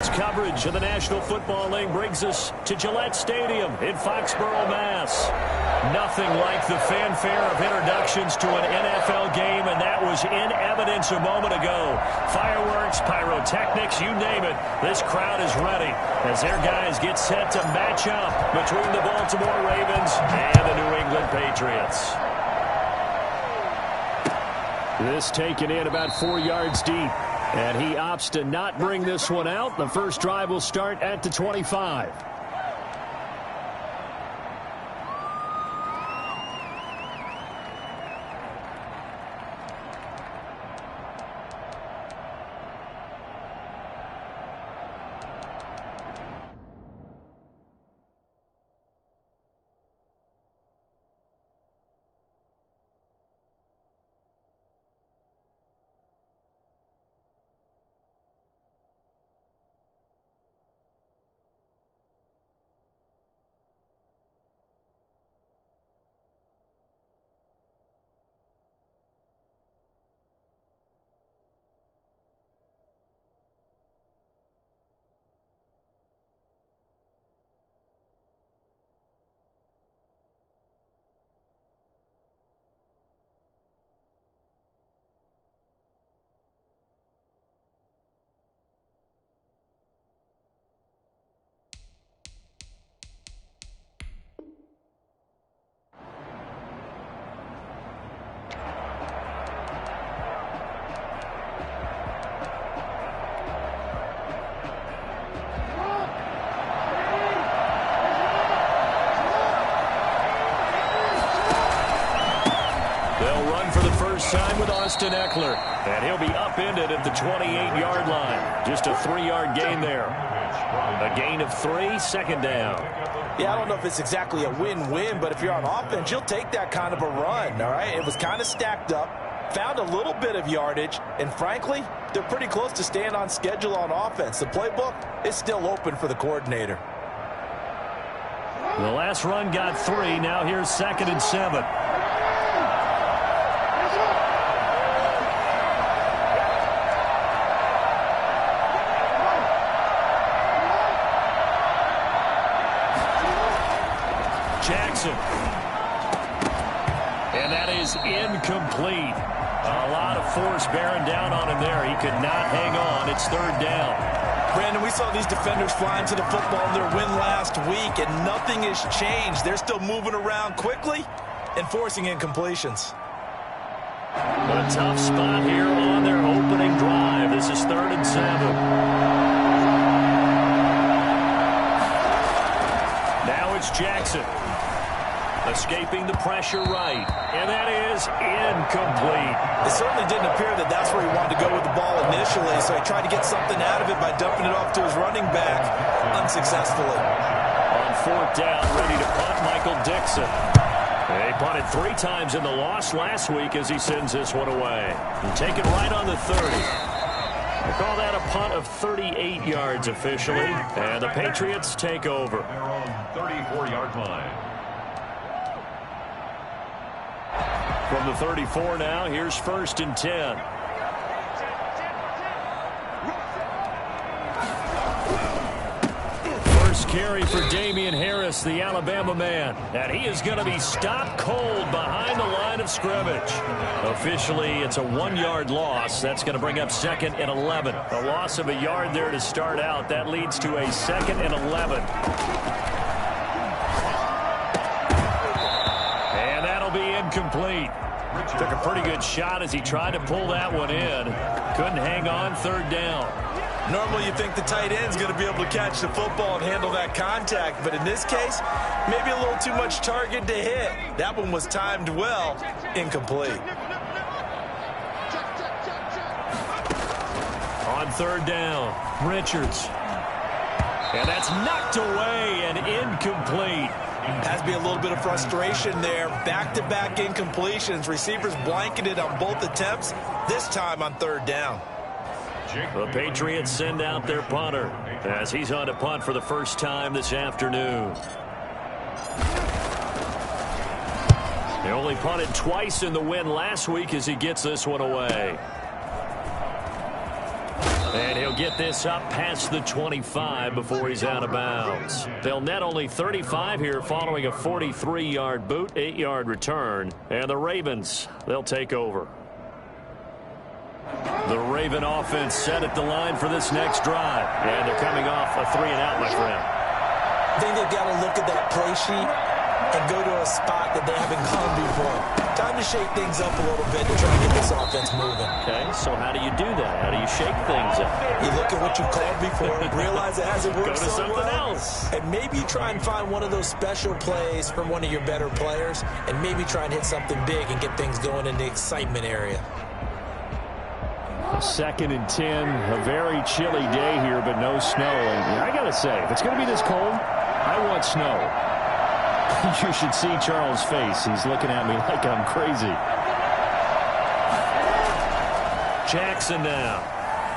Tonight's coverage of the National Football League brings us to Gillette Stadium in Foxborough, Mass. Nothing like the fanfare of introductions to an NFL game, and that was in evidence a moment ago. Fireworks, pyrotechnics, you name it. This crowd is ready as their guys get set to match up between the Baltimore Ravens and the New England Patriots. This taken in about 4 yards deep. And he opts to not bring this one out. The first drive will start at the 25. Time with Austin Ekeler, and he'll be upended at the 28-yard line. Just a 3-yard gain there. A gain of 3, second down. Yeah, I don't know if it's exactly a win-win, but if you're on offense, you'll take that kind of a run, all right? It was kind of stacked up, found a little bit of yardage, and frankly, they're pretty close to staying on schedule on offense. The playbook is still open for the coordinator. The last run got 3. Now here's 2nd and 7. Jackson. And that is incomplete. A lot of force bearing down on him there. He could not hang on. It's 3rd down. Brandon, we saw these defenders flying to the football in their win last week, and nothing has changed. They're still moving around quickly and forcing incompletions. A tough spot here on their opening drive. This is 3rd and 7. Now it's Jackson. Escaping the pressure right. And that is incomplete. It certainly didn't appear that that's where he wanted to go with the ball initially, so he tried to get something out of it by dumping it off to his running back unsuccessfully. On 4th down, ready to punt, Michael Dixon. He punted 3 times in the loss last week as he sends this one away. And take it right on the 30. They call that a punt of 38 yards officially. And the Patriots take over. They're on 34-yard line. From the 34 now, here's 1st and 10. First carry for Damian Harris, the Alabama man. And he is going to be stopped cold behind the line of scrimmage. Officially, it's a 1-yard loss. That's going to bring up 2nd and 11. A loss of a yard there to start out. That leads to a 2nd and 11. And that'll be incomplete. Took a pretty good shot as he tried to pull that one in. Couldn't hang on. 3rd down. Normally you think the tight end's going to be able to catch the football and handle that contact, but in this case, maybe a little too much target to hit. That one was timed well. Incomplete. On 3rd down, Richards. And that's knocked away and incomplete. Has to be a little bit of frustration there. Back-to-back incompletions. Receivers blanketed on both attempts, this time on 3rd down. The Patriots send out their punter as he's on to punt for the first time this afternoon. He only punted twice in the win last week as he gets this one away. And he'll get this up past the 25 before he's out of bounds. They'll net only 35 here following a 43-yard boot, 8-yard return. And the Ravens, they'll take over. The Raven offense set at the line for this next drive. And they're coming off a 3-and-out, my friend. I think they've got to look at that play sheet and go to a spot that they haven't gone before. Time to shake things up a little bit to try and get this offense moving. Okay, so how do you do that? How do you shake things up? You look at what you called before, realize it hasn't worked Go to so something well, else. and maybe try and find one of those special plays from one of your better players, and maybe try and hit something big and get things going in the excitement area. 2nd and 10, a very chilly day here, but no snow. And I got to say, if it's going to be this cold, I want snow. You should see Charles' face. He's looking at me like I'm crazy. Jackson now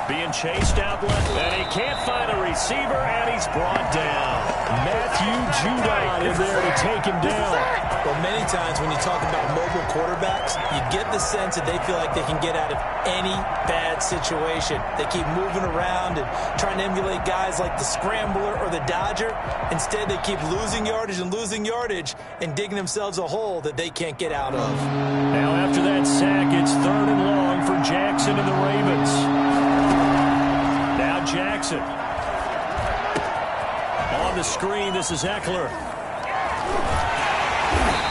being chased out left, and he can't find a receiver, and he's brought down. Matthew Judon in there to take him down. Well, many times when you talk about mobile quarterbacks, you get the sense that they feel like they can get out of any bad situation. They keep moving around and trying to emulate guys like the Scrambler or the Dodger. Instead, they keep losing yardage and digging themselves a hole that they can't get out of. Now, after that sack, it's 3rd and long for Jackson and the Ravens. Now Jackson. On the screen, this is Eckler.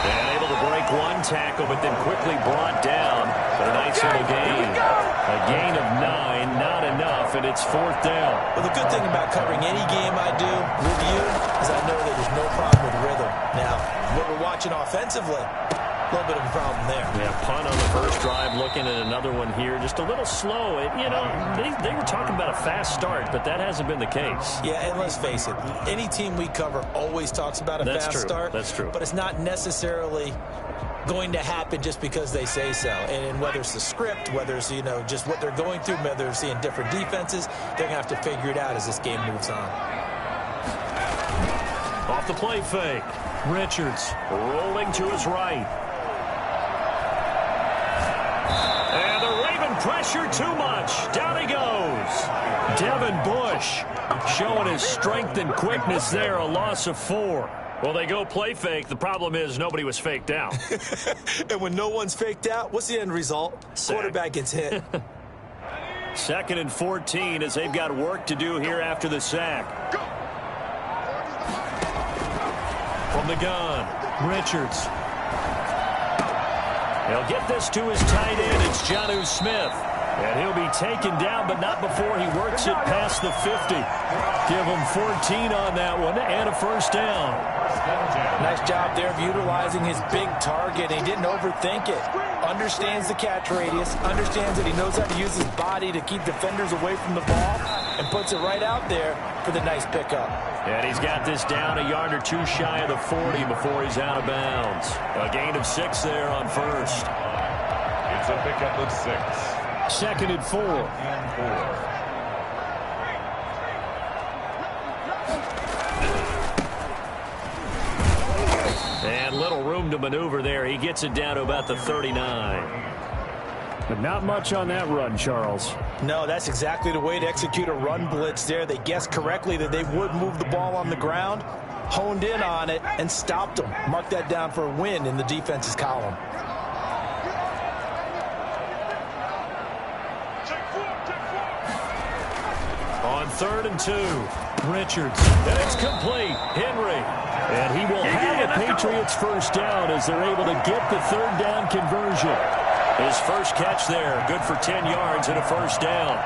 And able to break one tackle, but then quickly brought down. But a nice little gain. A gain of 9, not enough, and it's 4th down. Well, the good thing about covering any game I do with you is I know that there's no problem with rhythm. Now, what we're watching offensively, a little bit of a problem there. Yeah, punt on the first drive, looking at another one here. Just a little slow. You know, they were talking about a fast start, but that hasn't been the case. Yeah, and let's face it, any team we cover always talks about a fast start. That's true. But it's not necessarily going to happen just because they say so. And whether it's the script, whether it's, you know, just what they're going through, whether they're seeing different defenses, they're going to have to figure it out as this game moves on. Off the play fake. Richards rolling to his right. And the Raven pressure too much. Down he goes. Devin Bush showing his strength and quickness there. A loss of 4. Well, they go play fake. The problem is nobody was faked out. And when no one's faked out, what's the end result? Sack. Quarterback gets hit. 2nd and 14 as they've got work to do here after the sack. From the gun, Richards. He'll get this to his tight end. It's Jonnu Smith. And he'll be taken down, but not before he works it past the 50. Give him 14 on that one and a 1st down. Nice job there of utilizing his big target. He didn't overthink it. Understands the catch radius. Understands that he knows how to use his body to keep defenders away from the ball. And puts it right out there for the nice pickup. And he's got this down a yard or two shy of the 40 before he's out of bounds. A gain of 6 there on 1st. It's a pickup of 6. 2nd and 4. And little room to maneuver there. He gets it down to about the 39. But not much on that run, Charles. No, that's exactly the way to execute a run blitz there. They guessed correctly that they would move the ball on the ground, honed in on it, and stopped them. Mark that down for a win in the defense's column. On 3rd and 2, Richards. And it's complete. Henry. And he will have a Patriots 1st down as they're able to get the 3rd down conversion. His first catch there, good for 10 yards and a 1st down.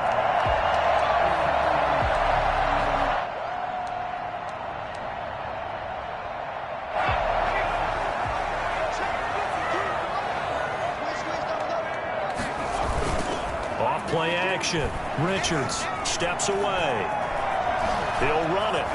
Off play action. Richards steps away. He'll run it.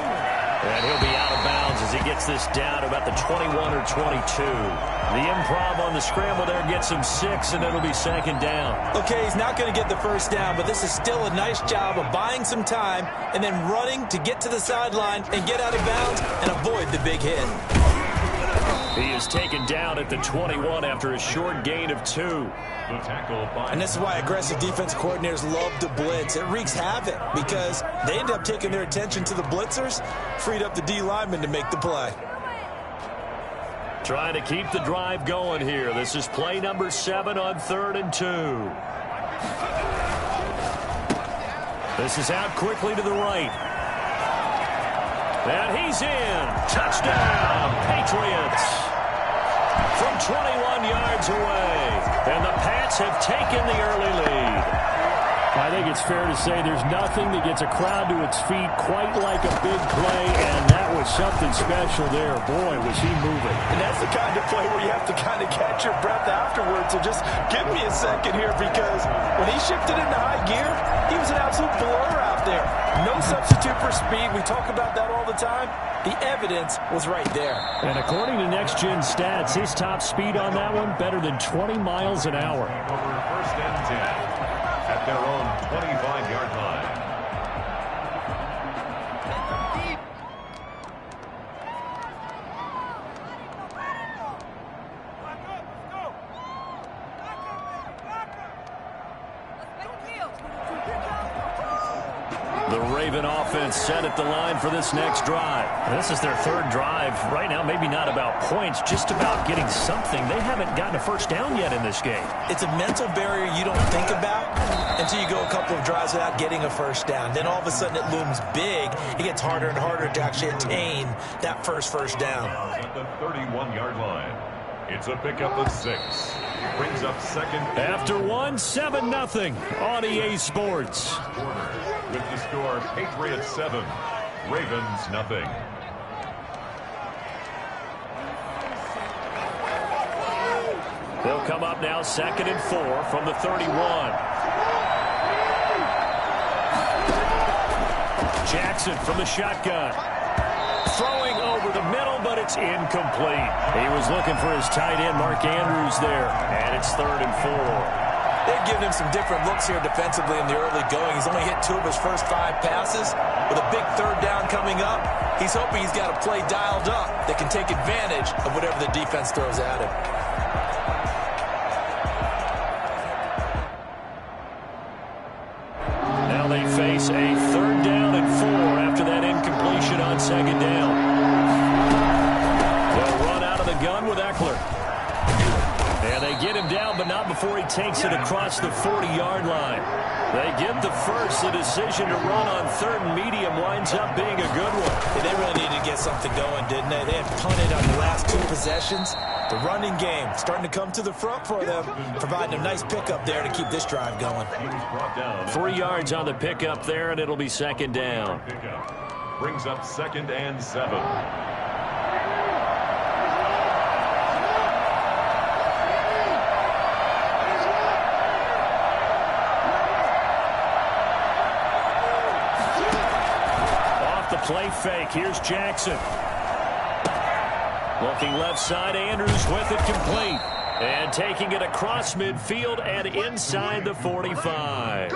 And he'll be out of bounds as he gets this down to about the 21 or 22. The improv on the scramble there gets him 6, and it'll be 2nd down. Okay, he's not going to get the 1st down, but this is still a nice job of buying some time and then running to get to the sideline and get out of bounds and avoid the big hit. He is taken down at the 21 after a short gain of 2. The tackle by... And this is why aggressive defense coordinators love to blitz. It wreaks havoc because they end up taking their attention to the blitzers, freed up the D lineman to make the play. Trying to keep the drive going here. This is play number 7 on 3rd and 2. This is out quickly to the right. And he's in. Touchdown, Patriots. From 21 yards away. And the Pats have taken the early lead. I think it's fair to say there's nothing that gets a crowd to its feet quite like a big play, and that was something special there. Boy, was he moving. And that's the kind of play where you have to kind of catch your breath afterwards. So just give me a second here, because when he shifted into high gear, he was an absolute blur out there. No substitute for speed. We talk about that all the time. The evidence was right there. And according to Next Gen Stats, his top speed on that one, better than 20 miles an hour. Over 1st and 10. At their own 25-yard line. The Raven offense set at the line for this next drive. This is their 3rd drive. Right now, maybe not about points, just about getting something. They haven't gotten a first down yet in this game. It's a mental barrier you don't think about until you go a couple of drives without getting a first down. Then all of a sudden it looms big. It gets harder and harder to actually attain that first down. At the 31-yard line. It's a pickup of 6. Brings up 2nd. After 1, 7-0 on EA Sports. With the score, Patriots 7, Ravens nothing. They'll come up now 2nd and 4 from the 31. Jackson from the shotgun. Throwing over the middle, but it's incomplete. He was looking for his tight end, Mark Andrews, there. And it's 3rd and 4. They've given him some different looks here defensively in the early going. He's only hit 2 of his first 5 passes. With a big 3rd down coming up, he's hoping he's got a play dialed up that can take advantage of whatever the defense throws at him. Now they face a 3rd down and 4 after that incompletion on 2nd down. They'll run out of the gun with Eckler. And they get him down, but not before he takes it across the 40-yard line. They get the first. The decision to run on 3rd and medium winds up being a good one. They really needed to get something going, didn't they? They had punted on the last 2 possessions. The running game starting to come to the front for them, providing a nice pickup there to keep this drive going. 3 yards on the pickup there, and it'll be 2nd down. Brings up 2nd and 7. Play fake. Here's Jackson. Looking left side, Andrews with it complete. And taking it across midfield and inside the 45.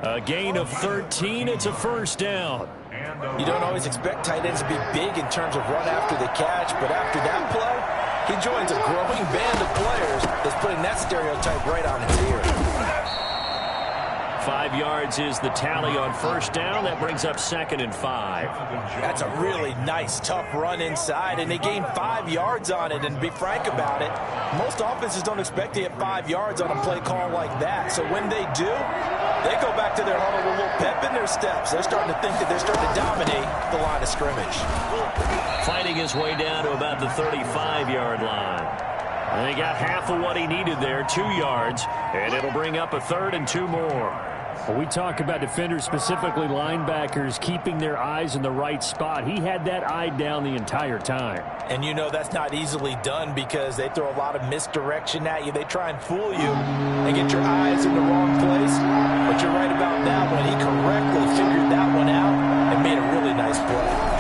A gain of 13. It's a 1st down. You don't always expect tight ends to be big in terms of run after the catch, but after that play, he joins a growing band of players that's putting that stereotype right on its ear. 5 yards is the tally on 1st down. That brings up 2nd and 5. That's a really nice, tough run inside, and they gained 5 yards on it. And to be frank about it, most offenses don't expect to get 5 yards on a play call like that. So when they do, they go back to their huddle with a little pep in their steps. They're starting to think that they're starting to dominate the line of scrimmage. Fighting his way down to about the 35-yard line. And they got half of what he needed there, 2 yards, and it'll bring up a 3rd and 2 more. Well, we talk about defenders, specifically linebackers, keeping their eyes in the right spot. He had that eye down the entire time. And you know that's not easily done because they throw a lot of misdirection at you. They try and fool you and get your eyes in the wrong place. But you're right about that one. He correctly figured that one out and made a really nice play.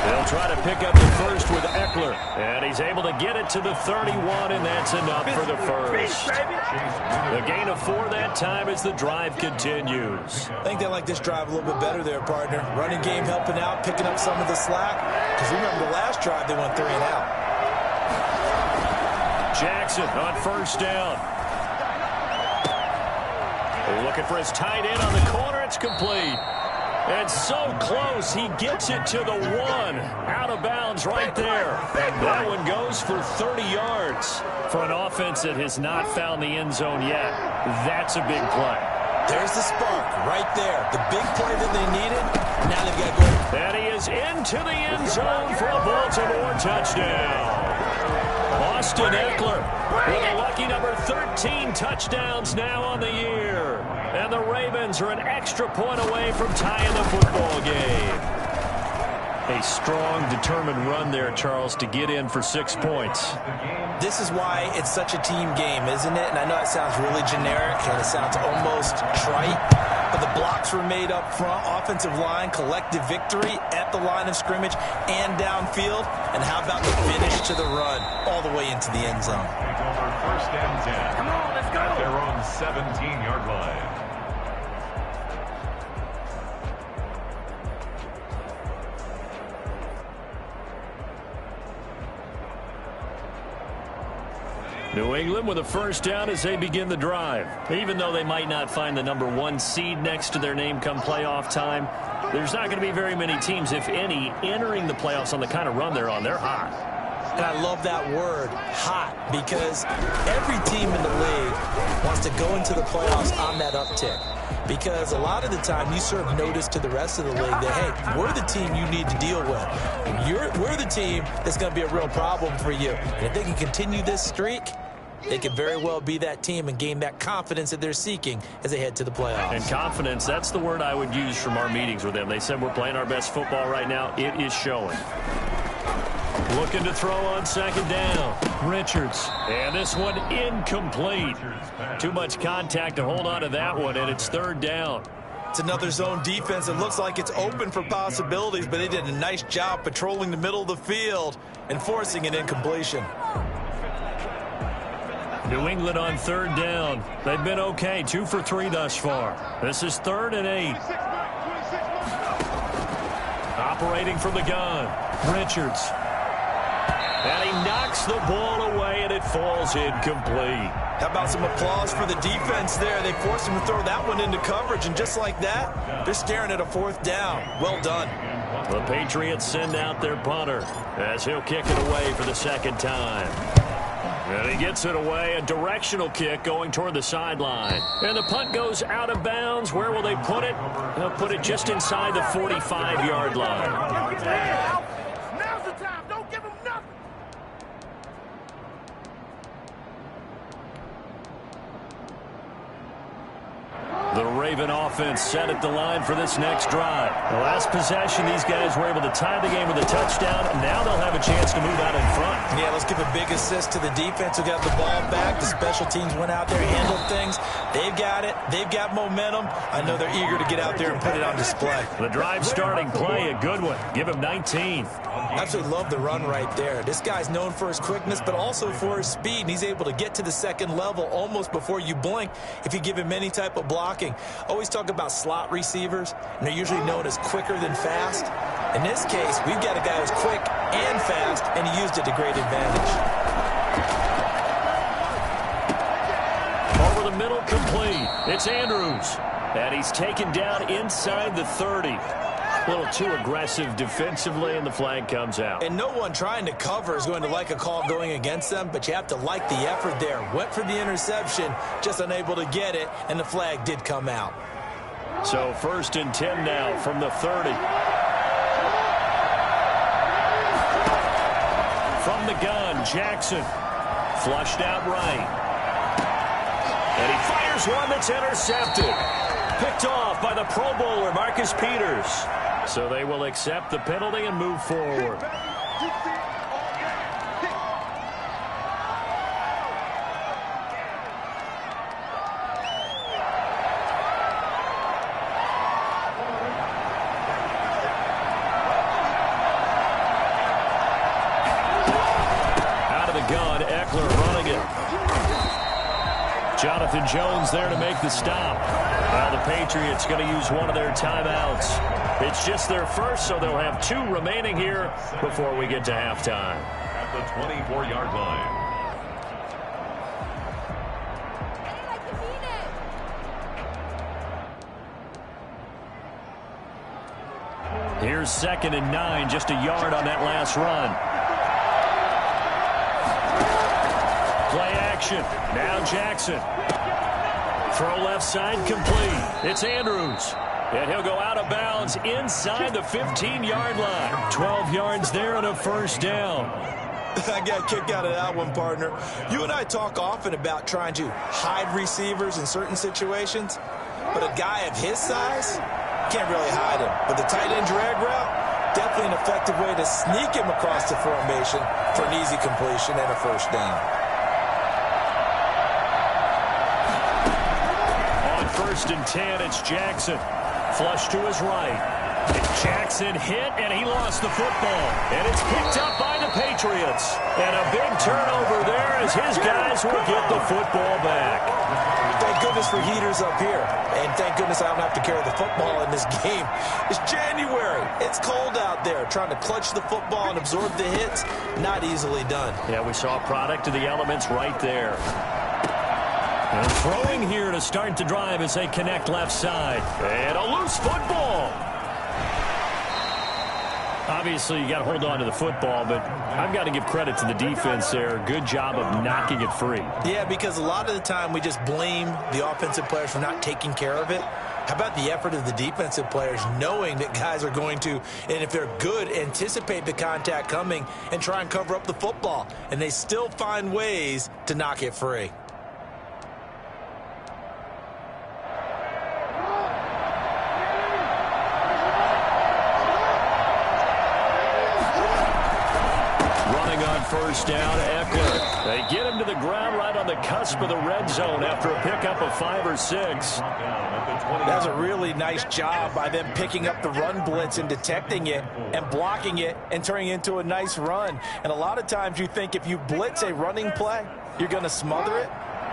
They'll try to pick up the first with Eckler. And he's able to get it to the 31, and that's enough for the first. The gain of 4 that time as the drive continues. I think they like this drive a little bit better there, partner. Running game helping out, picking up some of the slack. Because remember the last drive, they went 3 and out. Jackson on first down. Looking for his tight end on the corner. It's complete. And so close, he gets it to the 1. Out of bounds right there. That one goes for 30 yards. For an offense that has not found the end zone yet, that's a big play. There's the spark right there. The big play that they needed. Now they've got to go. And he is into the end zone for a Baltimore touchdown. Austin Eckler with a lucky number 13 touchdowns now on the year. And the Ravens are an extra point away from tying the football game. A strong, determined run there, Charles, to get in for 6 points. This is why it's such a team game, isn't it? And I know it sounds really generic and it sounds almost trite, but the blocks were made up front, offensive line, collective victory at the line of scrimmage and downfield. And how about the finish to the run all the way into the end zone? First and 10. Come on, let's go. At their own 17-yard line. New England with a first down as they begin the drive. Even though they might not find the number 1 seed next to their name come playoff time, there's not going to be very many teams, if any, entering the playoffs on the kind of run they're on. They're hot. And I love that word, hot, because every team in the league wants to go into the playoffs on that uptick. Because a lot of the time you serve notice to the rest of the league that, hey, we're the team you need to deal with. We're the team that's going to be a real problem for you. And if they can continue this streak, they could very well be that team and gain that confidence that they're seeking as they head to the playoffs. And confidence, that's the word I would use from our meetings with them. They said we're playing our best football right now. It is showing. Looking to throw on second down. Richards. And this one incomplete. Too much contact to hold on to that one, and it's third down. It's another zone defense. It looks like it's open for possibilities, but they did a nice job patrolling the middle of the field and forcing an incompletion. New England on third down. They've been okay, 2 for 3 thus far. This is 3rd and 8. Operating from the gun, Richards. And he knocks the ball away, and it falls incomplete. How about some applause for the defense there? They forced him to throw that one into coverage, and just like that, they're staring at a 4th down. Well done. The Patriots send out their punter as he'll kick it away for the second time. And he gets it away, a directional kick going toward the sideline. And the punt goes out of bounds. Where will they put it? They'll put it just inside the 45-yard line. Now's the time. Don't give him nothing. The Raven offense set at the line for this next drive. The last possession, these guys were able to tie the game with a touchdown. Now they'll have a chance to move out in front. Yeah, let's give a big assist to the defense who got the ball back. The special teams went out there, handled things. They've got it. They've got momentum. I know they're eager to get out there and put it on display. The drive starting play, a good one. Give him 19. I absolutely love the run right there. This guy's known for his quickness, but also for his speed. And he's able to get to the second level almost before you blink if you give him any type of blocking. Always talk about slot receivers, and they're usually known as quicker than fast. In this case, we've got a guy who's quick and fast, and he used it to great advantage. Over the middle, complete. It's Andrews. And he's taken down inside the 30. A little too aggressive defensively, and the flag comes out. And no one trying to cover is going to like a call going against them, but you have to like the effort there. Went for the interception, just unable to get it, and the flag did come out. So 1st and 10 now from the 30. From the gun, Jackson. Flushed out right. And he fires one that's intercepted. Picked off by the Pro Bowler, Marcus Peters. So they will accept the penalty and move forward. Out of the gun, Eckler running it. Jonathan Jones there to make the stop. Well, the Patriots going to use one of their timeouts. It's just their first, so they'll have 2 remaining here before we get to halftime. At the 24-yard line. Here's 2nd and 9, just a yard on that last run. Play action. Now Jackson. Throw left side complete. It's Andrews. And he'll go out of bounds inside the 15-yard line. 12 yards there and a first down. I got a kick out of that one, partner. You and I talk often about trying to hide receivers in certain situations, but a guy of his size can't really hide him. But the tight end drag route, definitely an effective way to sneak him across the formation for an easy completion and a first down. On 1st and 10, it's Jackson. Flush to his right. Jackson hit, and he lost the football. And it's picked up by the Patriots. And a big turnover there as his guys will get the football back. Thank goodness for heaters up here. And thank goodness I don't have to carry the football in this game. It's January. It's cold out there. Trying to clutch the football and absorb the hits, not easily done. Yeah, we saw a product of the elements right there. And throwing here to start the drive as they connect left side. And a loose football. Obviously, you got to hold on to the football, but I've got to give credit to the defense there. Good job of knocking it free. Yeah, because a lot of the time we just blame the offensive players for not taking care of it. How about the effort of the defensive players knowing that guys are going to, and if they're good, anticipate the contact coming and try and cover up the football. And they still find ways to knock it free. First down, Eckler. They get him to the ground right on the cusp of the red zone after a pickup of 5 or 6. That's a really nice job by them picking up the run blitz and detecting it and blocking it and turning it into a nice run. And a lot of times you think if you blitz a running play, you're going to smother it.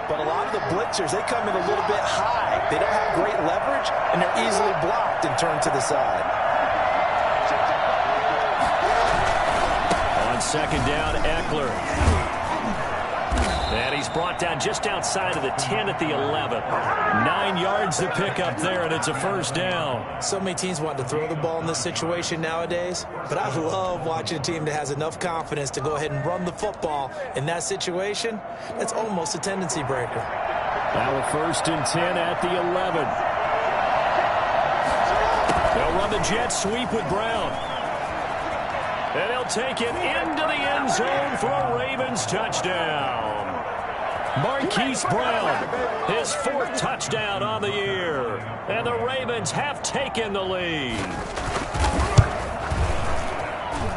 But a lot of the blitzers, they come in a little bit high. They don't have great leverage, and they're easily blocked and turned to the side. 2nd down, Eckler. And he's brought down just outside of the 10 at the 11. 9 yards to pick up there, and it's a first down. So many teams want to throw the ball in this situation nowadays, but I love watching a team that has enough confidence to go ahead and run the football. In that situation, that's almost a tendency breaker. Now a 1st and 10 at the 11. They'll run the jet sweep with Brown. And he'll take it into the end zone for a Ravens touchdown. Marquise Brown, his 4th touchdown on the year. And the Ravens have taken the lead.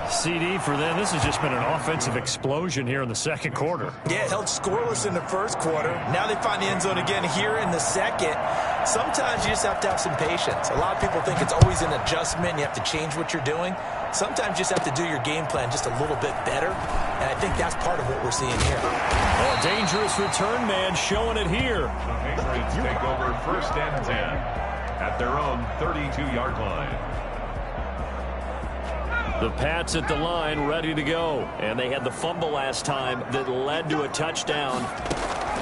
CD for them. This has just been an offensive explosion here in the 2nd quarter. Yeah, held scoreless in the 1st quarter. Now they find the end zone again here in the 2nd. Sometimes you just have to have some patience. A lot of people think it's always an adjustment. You have to change what you're doing. Sometimes you just have to do your game plan just a little bit better. And I think that's part of what we're seeing here. A dangerous return man showing it here. The Patriots take over 1st and 10 at their own 32-yard line. The Pats at the line ready to go. And they had the fumble last time that led to a touchdown.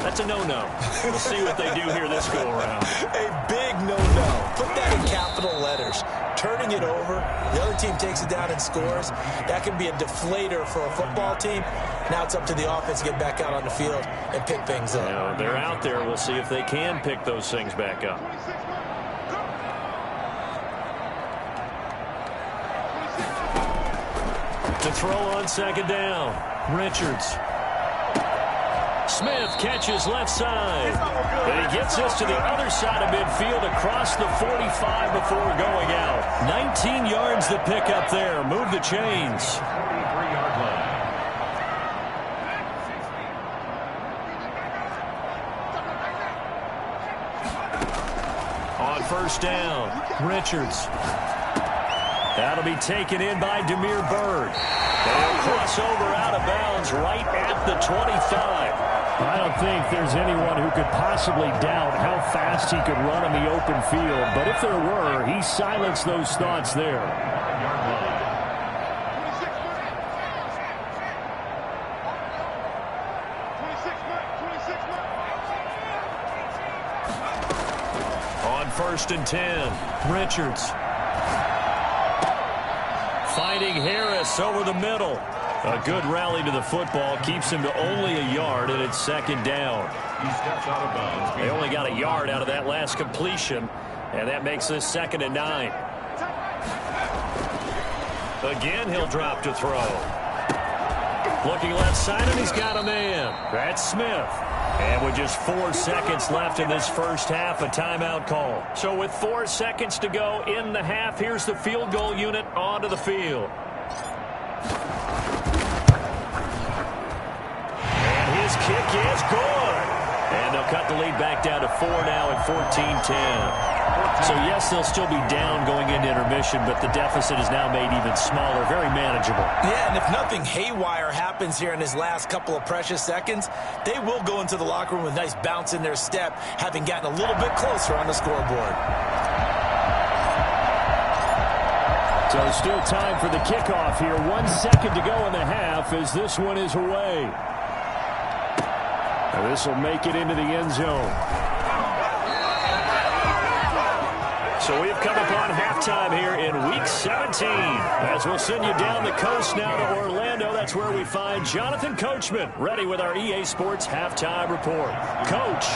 That's a no-no. We'll see what they do here this go-around. A big no-no. Put that in capital letters. Turning it over, the other team takes it down and scores. That can be a deflator for a football team. Now it's up to the offense to get back out on the field and pick things up. Now, they're out there. We'll see if they can pick those things back up. To throw on 2nd down, Richards. Smith catches left side. And he gets us to the other side of midfield across the 45 before going out. 19 yards to pick up there. Move the chains. 43-yard line. On 1st down, Richards. That'll be taken in by Damiere Byrd. They'll cross over out of bounds right at the 25. I don't think there's anyone who could possibly doubt how fast he could run in the open field. But if there were, he silenced those thoughts there. On 1st and 10, Richards. Finding Harris over the middle. A good rally to the football keeps him to only a yard, and it's second down. He steps out of bounds. They only got a yard out of that last completion, and that makes this 2nd and 9. Again, he'll drop to throw. Looking left side, and he's got a man. That's Smith. And with just 4 seconds left in this first half, a timeout call. So with 4 seconds to go in the half, here's the field goal unit onto the field. And his kick is good. And they'll cut the lead back down to 4 now at 14-10. So, yes, they'll still be down going into intermission, but the deficit is now made even smaller, very manageable. Yeah, and if nothing haywire happens here in his last couple of precious seconds, they will go into the locker room with a nice bounce in their step, having gotten a little bit closer on the scoreboard. So still time for the kickoff here. 1 second to go in the half as this one is away. Now this will make it into the end zone. So we've come upon halftime here in Week 17. As we'll send you down the coast now to Orlando, that's where we find Jonathan Coachman, ready with our EA Sports Halftime Report. Coach,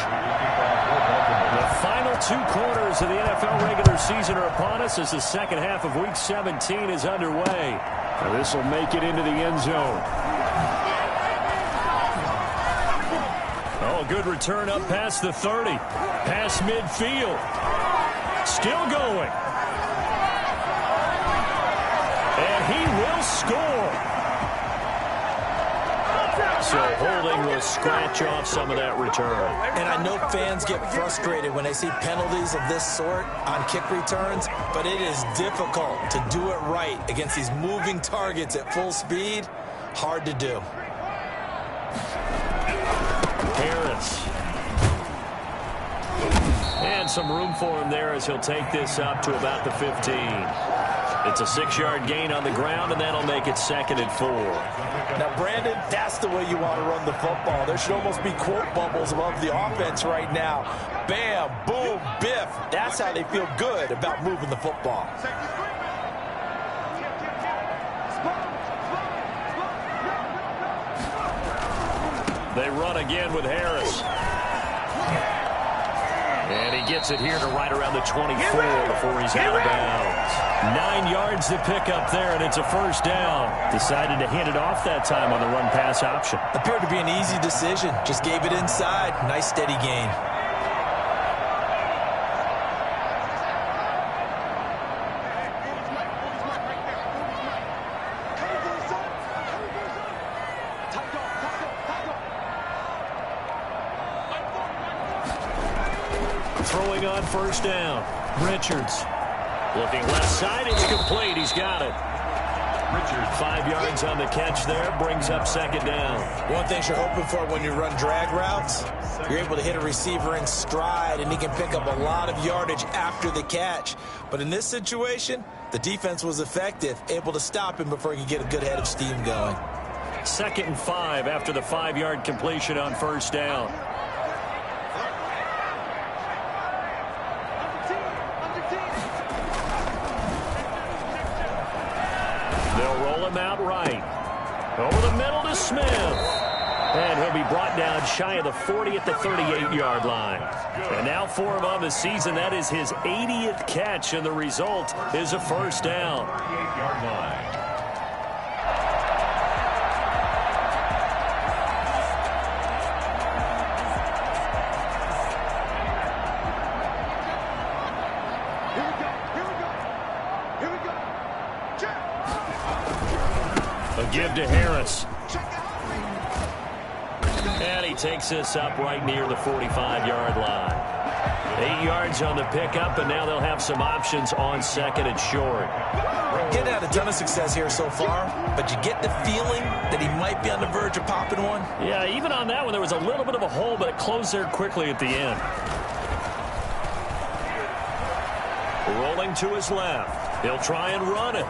the final 2 quarters of the NFL regular season are upon us as the second half of Week 17 is underway. Now this will make it into the end zone. Oh, good return up past the 30. Past midfield. Still going. And he will score. So holding will scratch off some of that return. And I know fans get frustrated when they see penalties of this sort on kick returns, but it is difficult to do it right against these moving targets at full speed. Hard to do. Harris. And some room for him there as he'll take this up to about the 15. It's a 6-yard gain on the ground, and that'll make it 2nd and 4. Now, Brandon, that's the way you want to run the football. There should almost be quote bubbles above the offense right now. Bam, boom, biff. That's how they feel good about moving the football. They run again with Harris. And he gets it here to right around the 24 before he's out of bounds. 9 yards to pick up there, and it's a first down. Decided to hand it off that time on the run-pass option. Appeared to be an easy decision. Just gave it inside. Nice, steady gain. Throwing on first down. Richards. Looking left side. It's complete. He's got it. Richards, 5 yards on the catch there. Brings up 2nd down. One thing you're hoping for when you run drag routes, you're able to hit a receiver in stride, and he can pick up a lot of yardage after the catch. But in this situation, the defense was effective, able to stop him before he could get a good head of steam going. 2nd and 5 after the 5-yard completion on first down. Out right. Over the middle to Smith. And he'll be brought down shy of the 40 at the 38-yard line. And now for him on the season, that is his 80th catch, and the result is a first down. 38-yard line. Give to Harris. And he takes this up right near the 45-yard line. 8 yards on the pickup, and now they'll have some options on 2nd and short. Getting had a ton of success here so far, but you get the feeling that he might be on the verge of popping one. Yeah, even on that one, there was a little bit of a hole, but it closed there quickly at the end. Rolling to his left. He'll try and run it.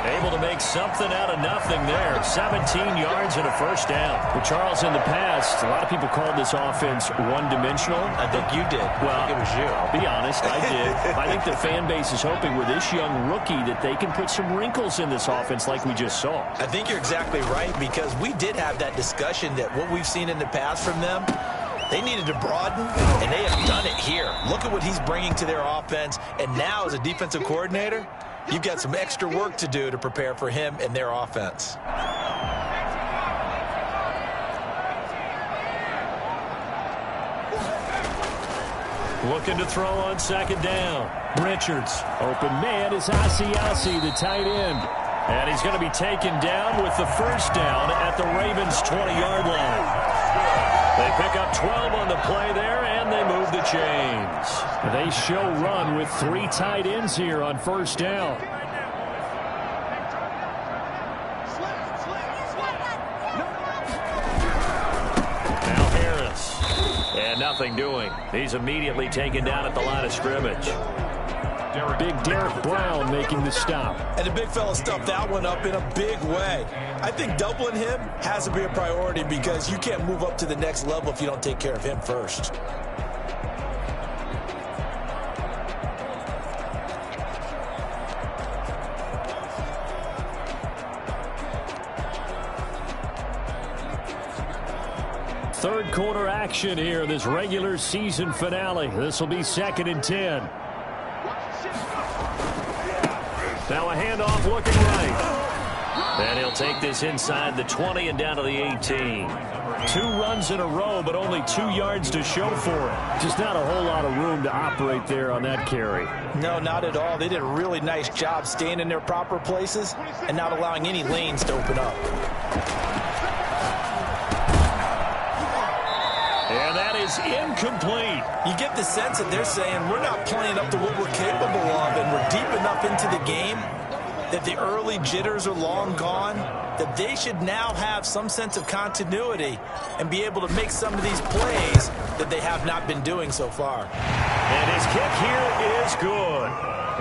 Able to make something out of nothing there. 17 yards and a first down. Well, Charles, in the past, a lot of people called this offense one-dimensional. I think you did. Well, I think it was you. I'll be honest, I did. I think the fan base is hoping with this young rookie that they can put some wrinkles in this offense like we just saw. I think you're exactly right, because we did have that discussion that what we've seen in the past from them, they needed to broaden, and they have done it here. Look at what he's bringing to their offense, and now as a defensive coordinator, you've got some extra work to do to prepare for him and their offense. Looking to throw on second down. Richards. Open man is Asiasi, the tight end. And he's going to be taken down with the first down at the Ravens' 20-yard line. They pick up 12 on the play there, and they move the chains. They show run with 3 tight ends here on first down. Now Harris. And nothing doing. He's immediately taken down at the line of scrimmage. Big Derek Brown making the stop. And the big fella stuffed that one up in a big way. I think doubling him has to be a priority, because you can't move up to the next level if you don't take care of him first. Third quarter action here, this regular season finale. This will be 2nd and 10. Now a handoff looking right. And he'll take this inside the 20 and down to the 18. 2 runs in a row, but only 2 yards to show for it. Just not a whole lot of room to operate there on that carry. No, not at all. They did a really nice job staying in their proper places and not allowing any lanes to open up. And that is incomplete. You get the sense that they're saying we're not playing up to what we're capable of, and we're deep enough into the game that the early jitters are long gone, that they should now have some sense of continuity and be able to make some of these plays that they have not been doing so far. And his kick here is good.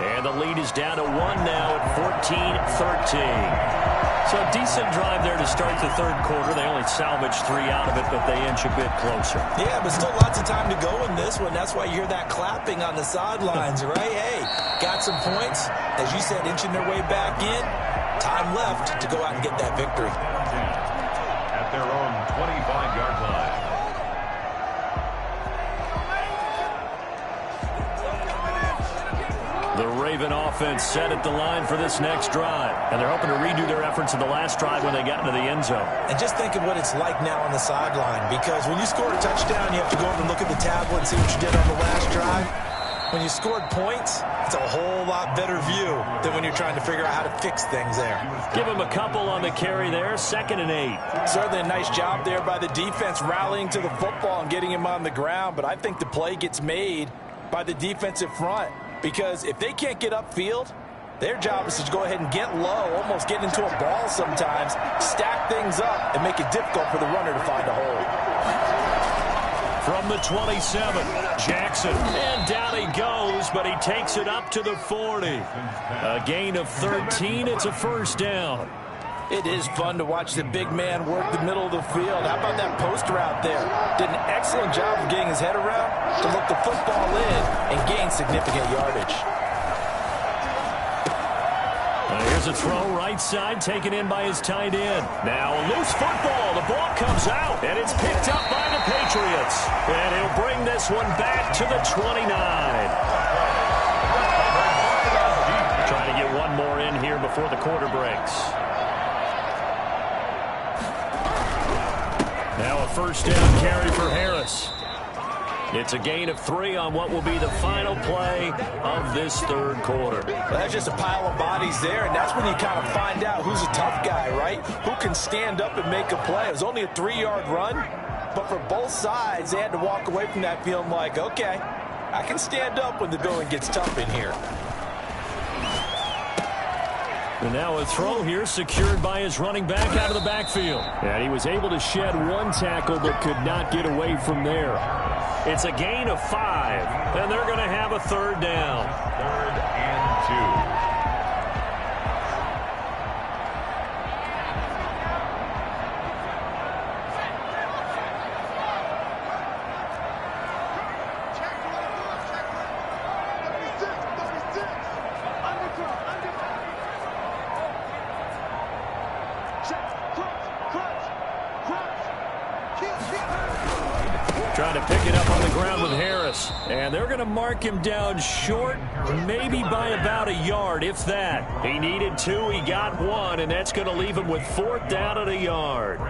And the lead is down to 1 now at 14-13. So a decent drive there to start the third quarter. They only salvaged 3 out of it, but they inch a bit closer. Yeah, but still lots of time to go in this one. That's why you hear that clapping on the sidelines, right? Hey, got some points. As you said, inching their way back in. Time left to go out and get that victory. At their own 25-yard line. The Raven offense set at the line for this next drive. And they're hoping to redo their efforts in the last drive when they got into the end zone. And just think of what it's like now on the sideline, because when you score a touchdown, you have to go over and look at the tablet and see what you did on the last drive. When you scored points, it's a whole lot better view than when you're trying to figure out how to fix things there. Give him a couple on the carry there. 2nd and 8. Certainly a nice job there by the defense rallying to the football and getting him on the ground. But I think the play gets made by the defensive front, because if they can't get upfield, their job is to go ahead and get low, almost get into a ball sometimes, stack things up, and make it difficult for the runner to find a hole. From the 27, Jackson. And down he goes, but he takes it up to the 40. A gain of 13. It's a first down. It is fun to watch the big man work the middle of the field. How about that post route there? Did an excellent job of getting his head around to look the football in and gain significant yardage. Here's a throw right side, taken in by his tight end. Now a loose football. The ball comes out, and it's picked up by the Patriots. And he'll bring this one back to the 29. Trying to get one more in here before the quarter breaks. Now a first down carry for Harris. It's a gain of 3 on what will be the final play of this third quarter. Well, that's just a pile of bodies there, and that's when you kind of find out who's a tough guy, right? Who can stand up and make a play. It was only a 3-yard run, but for both sides, they had to walk away from that feeling like, okay, I can stand up when the going gets tough in here. And now a throw here secured by his running back out of the backfield. And he was able to shed 1 tackle but could not get away from there. It's a gain of 5, and they're going to have a third down. 3rd and 2. trying to pick it up on the ground with Harris. And they're going to mark him down short, maybe by about a yard, if that. He needed 2, he got 1, and that's going to leave him with 4th down at a yard.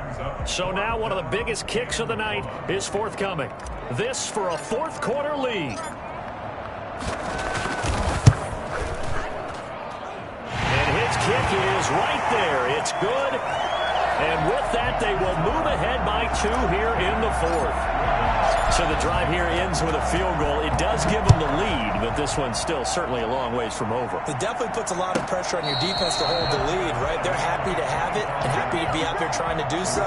So now one of the biggest kicks of the night is forthcoming. This for a 4th quarter lead. And his kick is right there. It's good. And with that, they will move ahead by 2 here in the 4th. So the drive here ends with a field goal. It does give them the lead, but this one's still certainly a long ways from over. It definitely puts a lot of pressure on your defense to hold the lead, right? They're happy to have it and happy to be out there trying to do so.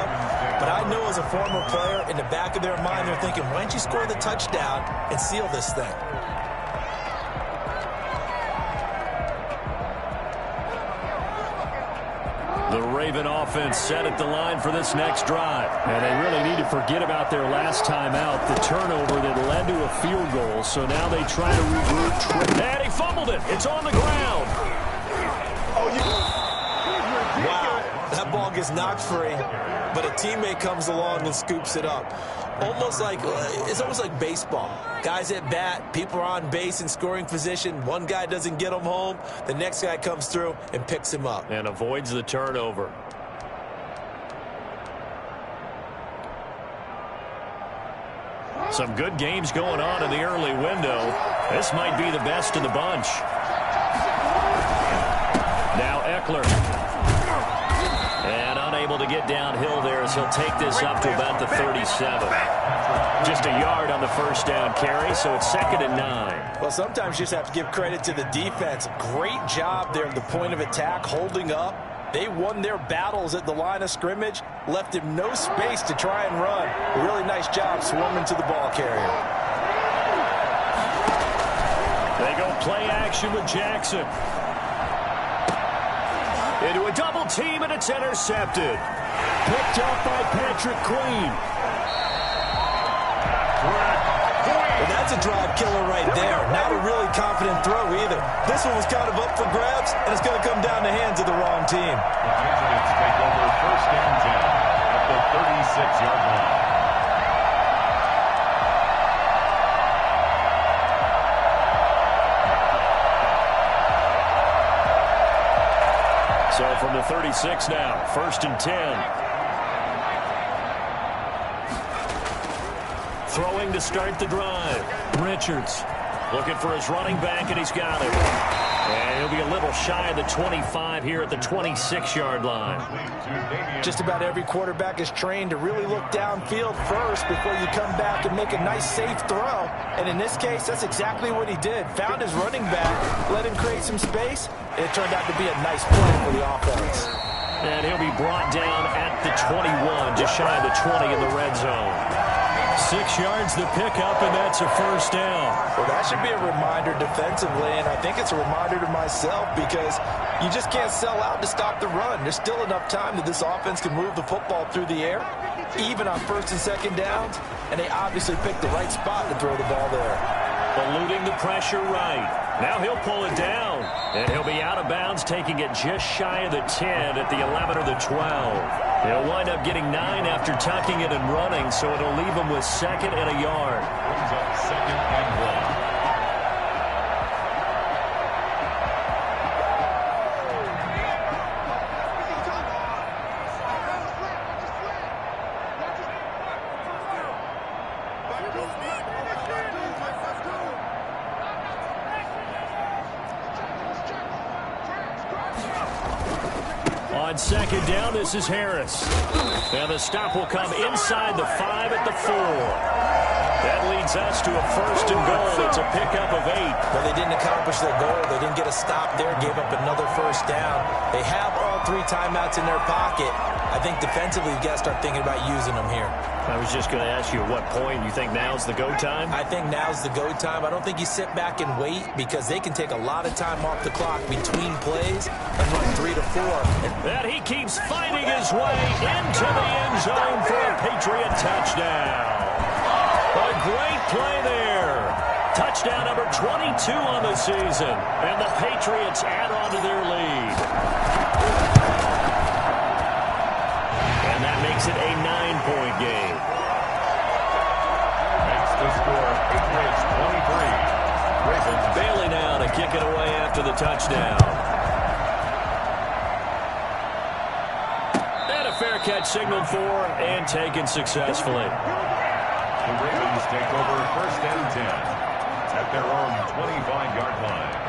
But I know as a former player, in the back of their mind, they're thinking, why don't you score the touchdown and seal this thing? The Raven offense set at the line for this next drive. And they really need to forget about their last time out, the turnover that led to a field goal. So now they try to regroup. And he fumbled it. It's on the ground. Wow, that ball gets knocked free, but a teammate comes along and scoops it up. It's almost like baseball. Guys at bat, people are on base in scoring position. One guy doesn't get him home. The next guy comes through and picks him up. And avoids the turnover. Some good games going on in the early window. This might be the best of the bunch. Now Eckler. And unable to get downhill there as he'll take this up to about the 37. Just a yard on the first down carry, so it's 2nd and 9. Well, sometimes you just have to give credit to the defense. Great job there at the point of attack, holding up. They won their battles at the line of scrimmage, left him no space to try and run. A really nice job swarming to the ball carrier. They go play action with Jackson. Into a double team, and it's intercepted. Picked up by Patrick Queen. Well, that's a drive killer right there. Not a really confident throw either. This one was kind of up for grabs, and it's going to come down the hands of the wrong team. The Patriots take over 1st and 10 at the 36-yard line. So from the 36 now, 1st and 10. Throwing to start the drive. Richards looking for his running back, and he's got it. And he'll be a little shy of the 25 here at the 26-yard line. Just about every quarterback is trained to really look downfield first before you come back and make a nice, safe throw. And in this case, that's exactly what he did. Found his running back, let him create some space, and it turned out to be a nice play for the offense. And he'll be brought down at the 21, just shy of the 20 in the red zone. 6 yards the pickup, and that's a 1st down. Well, that should be a reminder defensively, and I think it's a reminder to myself because you just can't sell out to stop the run. There's still enough time that this offense can move the football through the air, even on 1st and 2nd downs, and they obviously picked the right spot to throw the ball there. Eluding the pressure right. Now he'll pull it down, and he'll be out of bounds, taking it just shy of the 10 at the 11 or the 12. He'll wind up getting 9 after tucking it and running, so it'll leave him with 2nd and a yard. Brings up 2nd and 1. On 2nd down, this is Harris. And the stop will come inside the 5 at the 4. That leads us to a 1st and goal. It's a pickup of 8. Well, they didn't accomplish their goal. They didn't get a stop there, gave up another 1st down. They have all 3 timeouts in their pocket. I think defensively, you've got to start thinking about using them here. I was just going to ask you at what point you think now's the go time? I think now's the go time. I don't think you sit back and wait because they can take a lot of time off the clock between plays and run 3 to 4. And he keeps finding his way into the end zone for a Patriot touchdown. A great play there. Touchdown number 22 on the season. And the Patriots add on to their lead. And that makes it a 9-point game. And touchdown. And a fair catch signaled for and taken successfully. The Ravens take over 1st and 10 at their own 25-yard line.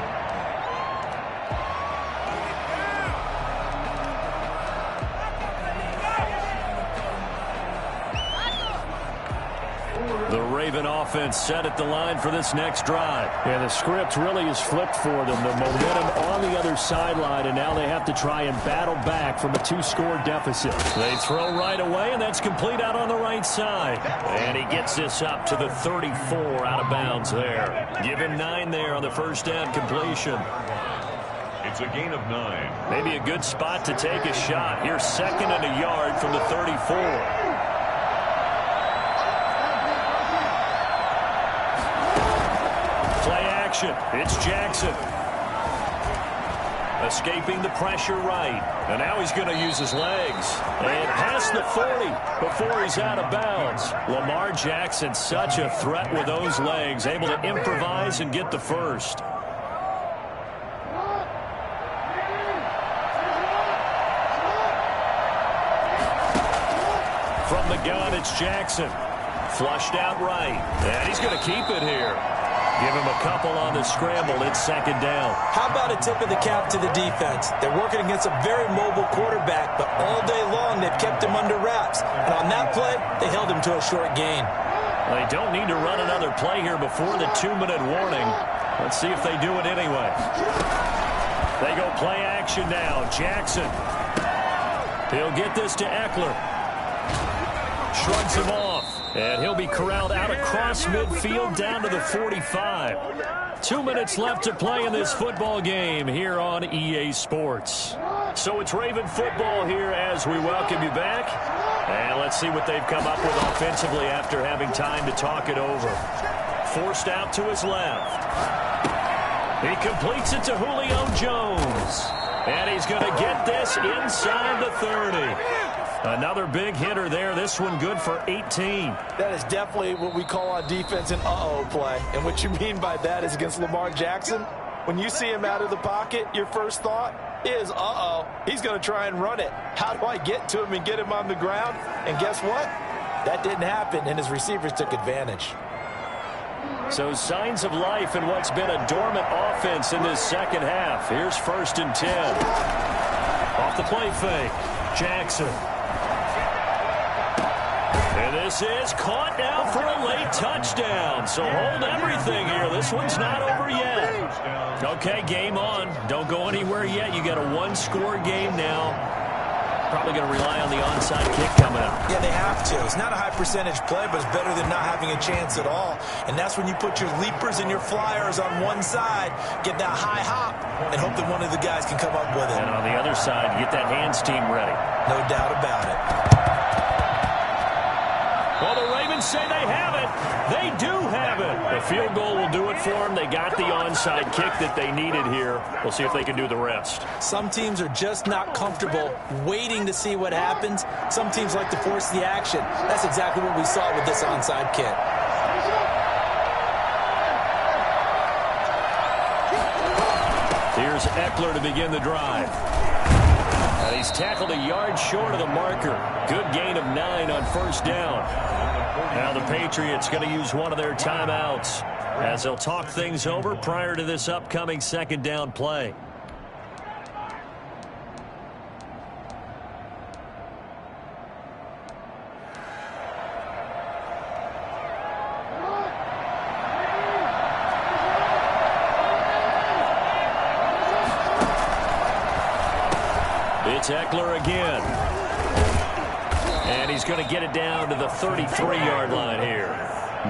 The Raven offense set at the line for this next drive. Yeah, the script really is flipped for them. The momentum on the other sideline, and now they have to try and battle back from a 2-score deficit. They throw right away, and that's complete out on the right side. And he gets this up to the 34 out of bounds there. Give him 9 there on the first down completion. It's a gain of 9. Maybe a good spot to take a shot. Here's 2nd and a yard from the 34. It's Jackson. Escaping the pressure right. And now he's going to use his legs. And past the 40 before he's out of bounds. Lamar Jackson, such a threat with those legs. Able to improvise and get the first. From the gun, it's Jackson. Flushed out right. And he's going to keep it here. Give him a couple on the scramble. It's 2nd down. How about a tip of the cap to the defense? They're working against a very mobile quarterback, but all day long they've kept him under wraps. And on that play, they held him to a short gain. They don't need to run another play here before the 2-minute warning. Let's see if they do it anyway. They go play action now. Jackson. He'll get this to Eckler. Shrugs him off. And he'll be corralled out across midfield down to the 45. 2 minutes left to play in this football game here on EA Sports. So it's Raven football here as we welcome you back. And let's see what they've come up with offensively after having time to talk it over. Forced out to his left. He completes it to Julio Jones. And he's going to get this inside the 30. Another big hitter there. This one good for 18. That is definitely what we call on defense an uh-oh play. And what you mean by that is against Lamar Jackson, when you see him out of the pocket, your first thought is, uh-oh, he's going to try and run it. How do I get to him and get him on the ground? And guess what? That didn't happen, and his receivers took advantage. So signs of life in what's been a dormant offense in this second half. Here's 1st and 10. Off the play fake. Jackson. And this is caught now for a late touchdown. So hold everything here. This one's not over yet. Okay, game on. Don't go anywhere yet. You got a 1-score game now. Probably going to rely on the onside kick coming up. Yeah, they have to. It's not a high percentage play, but it's better than not having a chance at all. And that's when you put your leapers and your flyers on one side, get that high hop, and hope that one of the guys can come up with it. And on the other side, get that hands team ready. No doubt about it. Well, the Ravens say they have it. They do have it. The field goal will do it for them. They got the onside kick that they needed here. We'll see if they can do the rest. Some teams are just not comfortable waiting to see what happens. Some teams like to force the action. That's exactly what we saw with this onside kick. Here's Eckler to begin the drive. And he's tackled a yard short of the marker. Good gain of 9 on 1st down. Now the Patriots going to use one of their timeouts as they'll talk things over prior to this upcoming 2nd down play. It's Eckler again. And he's going to get it down to the 33-yard line here.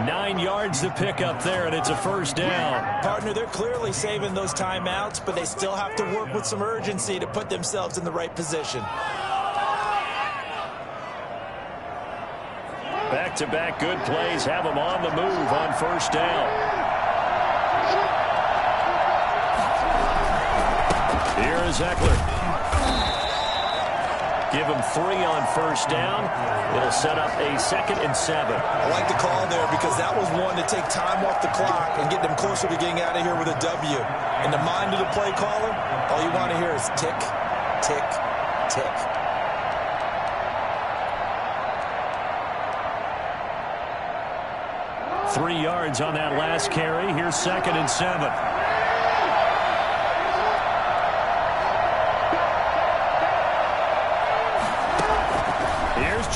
9 yards to pick up there, and it's a 1st down. Partner, they're clearly saving those timeouts, but they still have to work with some urgency to put themselves in the right position. Back-to-back good plays have them on the move on 1st down. Here is Eckler. Give him 3 on first down. It'll set up a 2nd and 7. I like the call there because that was one to take time off the clock and get them closer to getting out of here with a W. In the mind of the play caller, all you want to hear is tick, tick, tick. Three yards on that last carry. Here's 2nd and 7.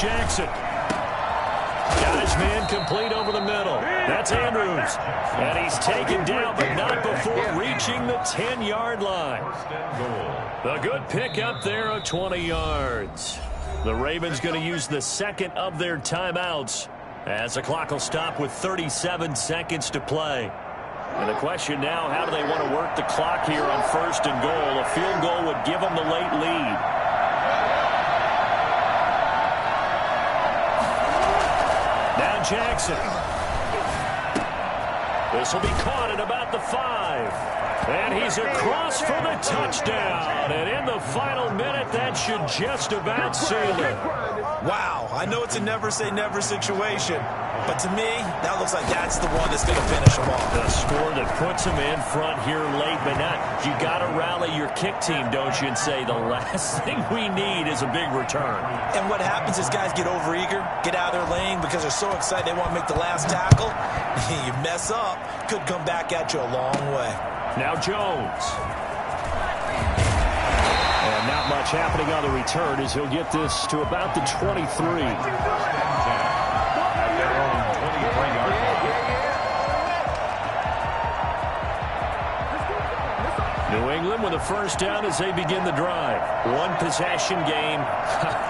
Jackson. Got his man complete over the middle. That's Andrews. And he's taken down, but not before reaching the 10-yard line. A good pickup there of 20 yards. The Ravens going to use the 2nd of their timeouts as the clock will stop with 37 seconds to play. And the question now, how do they want to work the clock here on 1st and goal? A field goal would give them the late lead. Jackson. This will be caught at about the 5. And he's across for the touchdown. And in the final minute, that should just about seal it. Wow, I know it's a never-say-never situation, but to me, that looks like that's the one that's going to finish them off. The score that puts them in front here late, but not. You got to rally your kick team, don't you, and say the last thing we need is a big return. And what happens is guys get overeager, get out of their lane because they're so excited they want to make the last tackle. You mess up, could come back at you a long way. Now Jones. And not much happening on the return as he'll get this to about the 23. New England with a first down as they begin the drive. One possession game.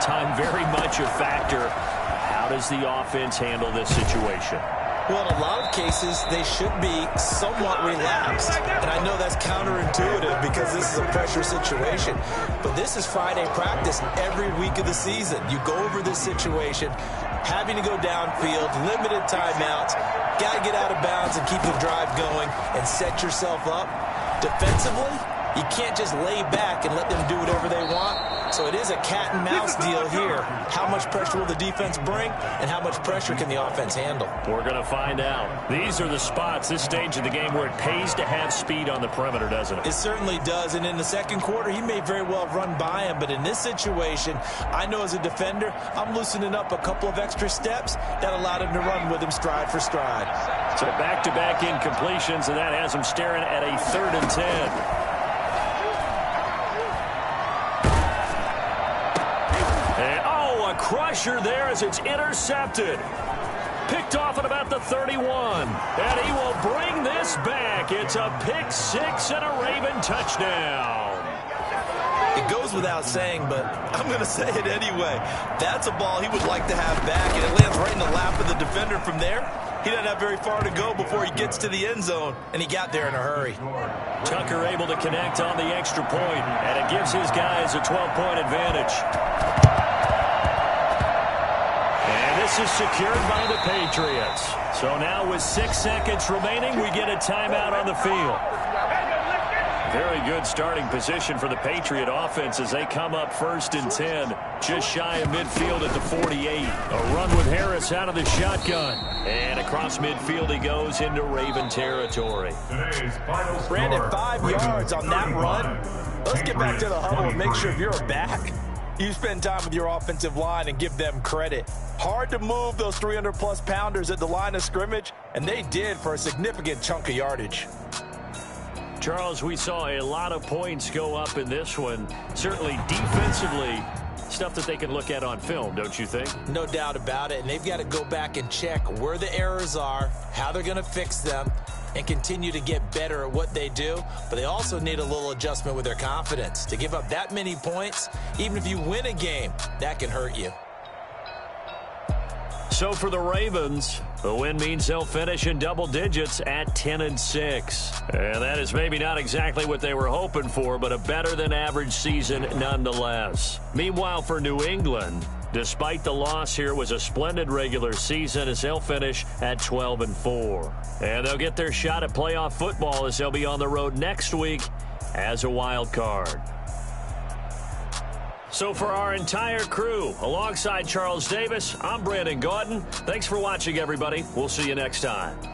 Time very much a factor. How does the offense handle this situation? Well, in a lot of cases, they should be somewhat relaxed. And I know that's counterintuitive because this is a pressure situation. But this is Friday practice every week of the season. You go over this situation, having to go downfield, limited timeouts, got to get out of bounds and keep the drive going and set yourself up. Defensively, you can't just lay back and let them do whatever they want. So it is a cat and mouse deal here. How much pressure will the defense bring, and how much pressure can the offense handle? We're going to find out. These are the spots, this stage of the game, where it pays to have speed on the perimeter, doesn't it? It certainly does, and in the second quarter, he may very well have run by him, but in this situation, I know as a defender, I'm loosening up a couple of extra steps that allowed him to run with him stride for stride. So back-to-back incompletions, and that has him staring at a 3rd and 10. Crusher there as it's intercepted. Picked off at about the 31. And he will bring this back. It's a pick 6 and a Raven touchdown. It goes without saying, but I'm going to say it anyway. That's a ball he would like to have back, and it lands right in the lap of the defender from there. He doesn't have very far to go before he gets to the end zone, and he got there in a hurry. Tucker able to connect on the extra point, and it gives his guys a 12-point advantage. This is secured by the Patriots. So now with 6 seconds remaining, we get a timeout on the field. Very good starting position for the Patriot offense as they come up 1st and 10. Just shy of midfield at the 48. A run with Harris out of the shotgun. And across midfield he goes into Raven territory. Brandon, 5 yards on that run. Let's get back to the huddle and make sure if you're back, you spend time with your offensive line and give them credit. Hard to move those 300-plus pounders at the line of scrimmage, and they did for a significant chunk of yardage. Charles, we saw a lot of points go up in this one. Certainly defensively, stuff that they can look at on film, don't you think? No doubt about it, and they've got to go back and check where the errors are, how they're going to fix them, and continue to get better at what they do. But they also need a little adjustment with their confidence. To give up that many points, even if you win a game, that can hurt you. So for the Ravens, the win means they'll finish in double digits at 10-6. And that is maybe not exactly what they were hoping for, but a better than average season nonetheless. Meanwhile, for New England, despite the loss here, it was a splendid regular season as they'll finish at 12-4. And they'll get their shot at playoff football as they'll be on the road next week as a wild card. So for our entire crew, alongside Charles Davis, I'm Brandon Gaudin. Thanks for watching, everybody. We'll see you next time.